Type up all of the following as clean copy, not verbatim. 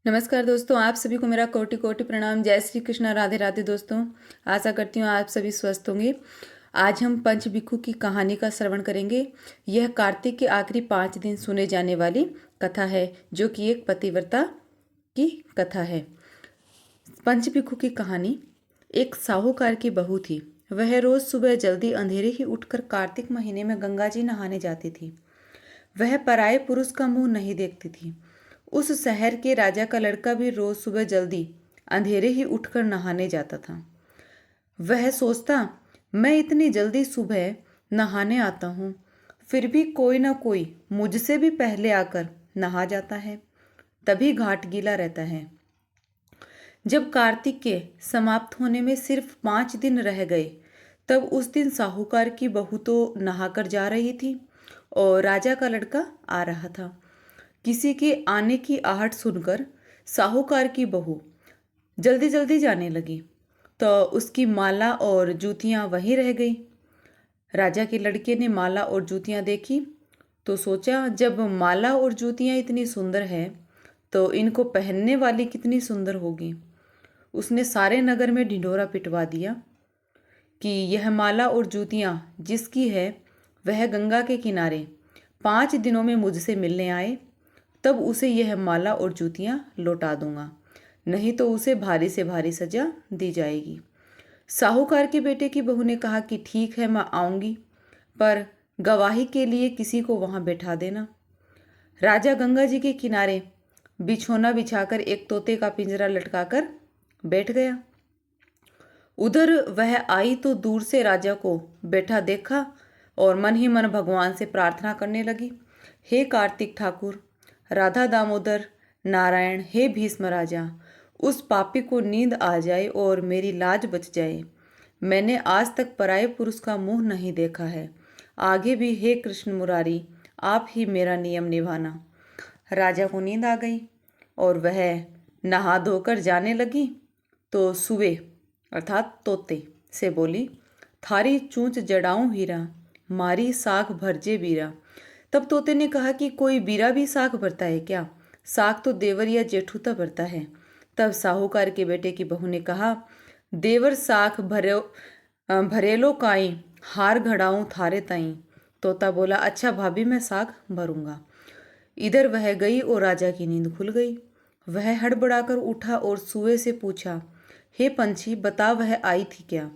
नमस्कार दोस्तों, आप सभी को मेरा कोटि कोटि प्रणाम। जय श्री कृष्णा, राधे राधे दोस्तों। आशा करती हूँ आप सभी स्वस्थ होंगे। आज हम पंच भिक्षु की कहानी का श्रवण करेंगे। यह कार्तिक के आखिरी 5 दिन सुने जाने वाली कथा है, जो कि एक पतिव्रता की कथा है। पंच भिक्षु की कहानी। एक साहूकार की बहू थी। वह रोज सुबह जल्दी अंधेरे ही उठकर कार्तिक महीने में गंगा जी नहाने जाती थी। वह पराये पुरुष का मुंह नहीं देखती थी। उस शहर के राजा का लड़का भी रोज सुबह जल्दी अंधेरे ही उठकर नहाने जाता था। वह सोचता, मैं इतनी जल्दी सुबह नहाने आता हूँ, फिर भी कोई ना कोई मुझसे भी पहले आकर नहा जाता है, तभी घाट गीला रहता है। जब कार्तिक के समाप्त होने में सिर्फ 5 दिन रह गए, तब उस दिन साहूकार की बहू तो नहाकर जा रही थी और राजा का लड़का आ रहा था। किसी के आने की आहट सुनकर साहूकार की बहू जल्दी जल्दी जाने लगी, तो उसकी माला और जूतियां वहीं रह गई। राजा के लड़के ने माला और जूतियां देखी तो सोचा, जब माला और जूतियां इतनी सुंदर है तो इनको पहनने वाली कितनी सुंदर होगी। उसने सारे नगर में ढिंढोरा पिटवा दिया कि यह माला और जूतियां जिसकी है वह गंगा के किनारे 5 दिनों में मुझसे मिलने आए, तब उसे यह माला और जूतियां लौटा दूंगा, नहीं तो उसे भारी से भारी सजा दी जाएगी। साहूकार के बेटे की बहू ने कहा कि ठीक है, मैं आऊंगी, पर गवाही के लिए किसी को वहां बैठा देना। राजा गंगा जी के किनारे बिछौना बिछाकर एक तोते का पिंजरा लटकाकर बैठ गया। उधर वह आई तो दूर से राजा को बैठा देखा और मन ही मन भगवान से प्रार्थना करने लगी, हे कार्तिक ठाकुर, राधा दामोदर, नारायण, हे भीष्म राजा, उस पापी को नींद आ जाए और मेरी लाज बच जाए। मैंने आज तक पराये पुरुष का मुंह नहीं देखा है, आगे भी हे कृष्ण मुरारी, आप ही मेरा नियम निभाना। राजा को नींद आ गई और वह नहा धोकर जाने लगी तो सुवे अर्थात तोते से बोली, थारी चूंच जड़ाऊं हीरा, मारी साख भरजे बीरा। तब तोते ने कहा कि कोई बीरा भी साख भरता है क्या? साख तो देवर या जेठूता भरता है। तब साहूकार के बेटे की बहू ने कहा, देवर साख भरेलो काई, हार घड़ाऊं थारे ताई। तोता बोला, अच्छा भाभी, मैं साख भरूंगा। इधर वह गई और राजा की नींद खुल गई। वह हड़बड़ाकर उठा और सुए से पूछा, हे पंछी, बता वह आई थी क्या,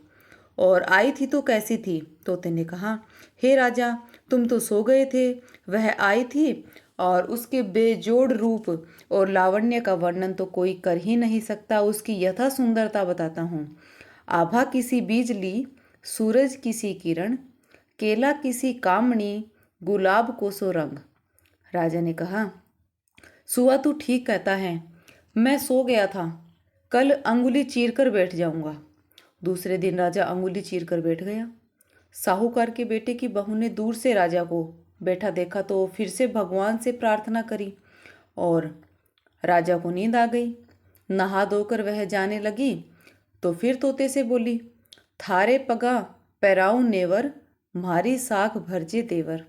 और आई थी तो कैसी थी? तोते ने कहा, हे राजा, तुम तो सो गए थे। वह आई थी और उसके बेजोड़ रूप और लावण्य का वर्णन तो कोई कर ही नहीं सकता। उसकी यथा सुंदरता बताता हूँ। आभा किसी बीजली, सूरज किसी किरण, केला किसी कामणी, गुलाब को सो रंग। राजा ने कहा, सुआ तू ठीक कहता है, मैं सो गया था, कल अंगुली चीर कर बैठ जाऊंगा। दूसरे दिन राजा अंगुली चीर कर बैठ गया। साहूकार के बेटे की बहू ने दूर से राजा को बैठा देखा तो फिर से भगवान से प्रार्थना करी और राजा को नींद आ गई। नहा धोकर वह जाने लगी तो फिर तोते से बोली, थारे पगा पैराऊ नेवर, म्हारी साख भरजे देवर।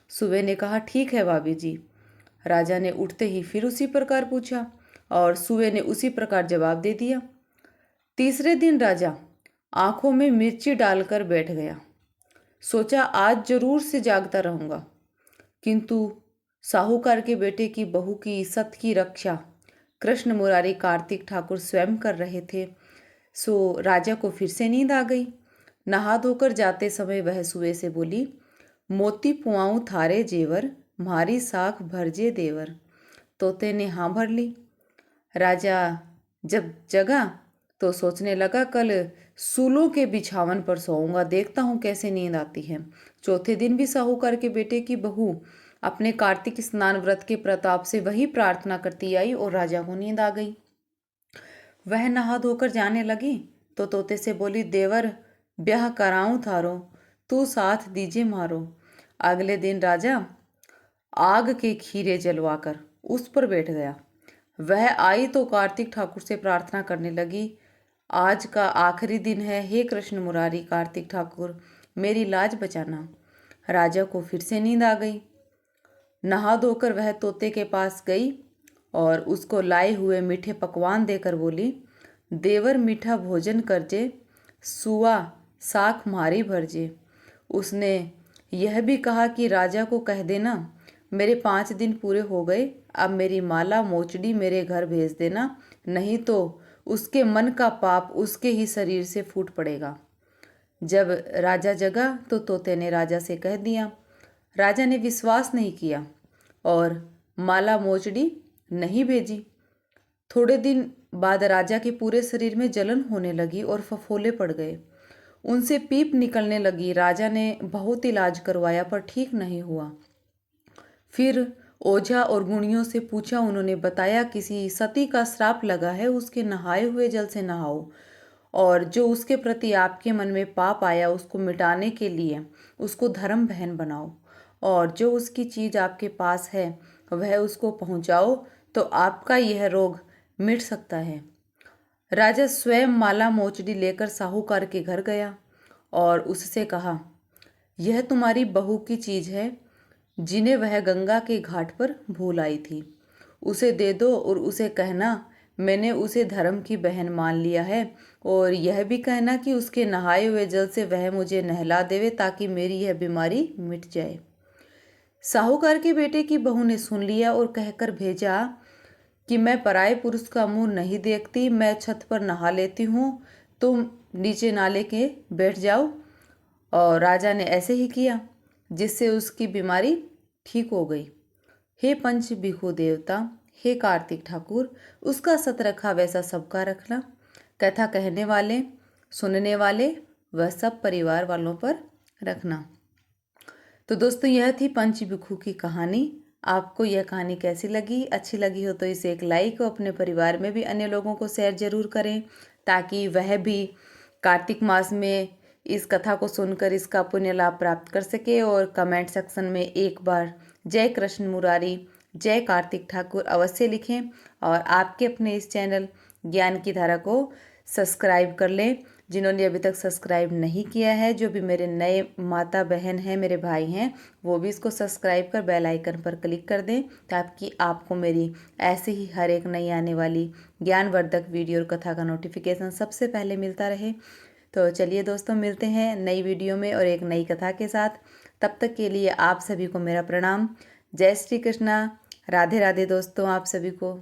सुबह ने कहा, ठीक है भाभी जी। राजा ने उठते ही फिर उसी प्रकार पूछा और सुबह ने उसी प्रकार जवाब दे दिया। तीसरे दिन राजा आंखों में मिर्ची डालकर बैठ गया। सोचा, आज जरूर से जागता रहूंगा, किंतु साहूकार के बेटे की बहू की सत की रक्षा कृष्ण मुरारी कार्तिक ठाकुर स्वयं कर रहे थे। सो राजा को फिर से नींद आ गई। नहा धोकर जाते समय वह सुए से बोली, मोती पुआऊं थारे जेवर, म्हारी साख भरजे देवर। तोते ने हाँ भर ली। राजा जब जगा तो सोचने लगा, कल सूलों के बिछावन पर सोऊंगा, देखता हूँ कैसे नींद आती है। चौथे दिन भी साहूकार के बेटे की बहू अपने कार्तिक स्नान व्रत के प्रताप से वही प्रार्थना करती आई और राजा को नींद आ गई। वह नहा धोकर जाने लगी तो तोते से बोली, देवर ब्याह कराऊं थारो, तू साथ दीजे मारो। अगले दिन राजा आग के खीरे जलवाकर उस पर बैठ गया। वह आई तो कार्तिक ठाकुर से प्रार्थना करने लगी, आज का आखिरी दिन है, हे कृष्ण मुरारी कार्तिक ठाकुर, मेरी लाज बचाना। राजा को फिर से नींद आ गई। नहा धोकर वह तोते के पास गई और उसको लाए हुए मीठे पकवान देकर बोली, देवर मीठा भोजन करजे, सुआ साख मारी भरजे। उसने यह भी कहा कि राजा को कह देना, मेरे 5 दिन पूरे हो गए, अब मेरी माला मोचड़ी मेरे घर भेज देना, नहीं तो उसके मन का पाप उसके ही शरीर से फूट पड़ेगा। जब राजा जगा तो तोते ने राजा से कह दिया। राजा ने विश्वास नहीं किया और माला मोचड़ी नहीं भेजी। थोड़े दिन बाद राजा के पूरे शरीर में जलन होने लगी और फफोले पड़ गए। उनसे पीप निकलने लगी। राजा ने बहुत इलाज करवाया पर ठीक नहीं हुआ। फिर ओझा और गुणियों से पूछा। उन्होंने बताया, किसी सती का श्राप लगा है, उसके नहाए हुए जल से नहाओ, और जो उसके प्रति आपके मन में पाप आया उसको मिटाने के लिए उसको धर्म बहन बनाओ, और जो उसकी चीज आपके पास है वह उसको पहुंचाओ, तो आपका यह रोग मिट सकता है। राजा स्वयं माला मोचड़ी लेकर साहूकार के घर गया और उससे कहा, यह तुम्हारी बहू की चीज है, जिन्हें वह गंगा के घाट पर भूल आई थी। उसे दे दो और उसे कहना, मैंने उसे धर्म की बहन मान लिया है, और यह भी कहना कि उसके नहाए हुए जल से वह मुझे नहला देवे, ताकि मेरी यह बीमारी मिट जाए। साहूकार के बेटे की बहू ने सुन लिया और कहकर भेजा कि मैं पराये पुरुष का मुंह नहीं देखती, मैं छत पर नहा लेती हूँ, तुम नीचे नाले के बैठ जाओ। और राजा ने ऐसे ही किया, जिससे उसकी बीमारी ठीक हो गई। हे पंच भिखु देवता, हे कार्तिक ठाकुर, उसका सत रखा वैसा सबका रखना। कथा कहने वाले, सुनने वाले व सब परिवार वालों पर रखना। तो दोस्तों, यह थी पंच भिखु की कहानी। आपको यह कहानी कैसी लगी? अच्छी लगी हो तो इसे एक लाइक और अपने परिवार में भी अन्य लोगों को शेयर जरूर करें, ताकि वह भी कार्तिक मास में इस कथा को सुनकर इसका पुण्य लाभ प्राप्त कर सके। और कमेंट सेक्शन में एक बार जय कृष्ण मुरारी, जय कार्तिक ठाकुर अवश्य लिखें, और आपके अपने इस चैनल ज्ञान की धारा को सब्सक्राइब कर लें। जिन्होंने अभी तक सब्सक्राइब नहीं किया है, जो भी मेरे नए माता बहन हैं, मेरे भाई हैं, वो भी इसको सब्सक्राइब कर बेल आइकन पर क्लिक कर दें, ताकि आपको मेरी ऐसे ही हर एक नई आने वाली ज्ञानवर्धक वीडियो और कथा का नोटिफिकेशन सबसे पहले मिलता रहे। तो चलिए दोस्तों, मिलते हैं नई वीडियो में और एक नई कथा के साथ। तब तक के लिए आप सभी को मेरा प्रणाम। जय श्री कृष्णा, राधे राधे दोस्तों आप सभी को।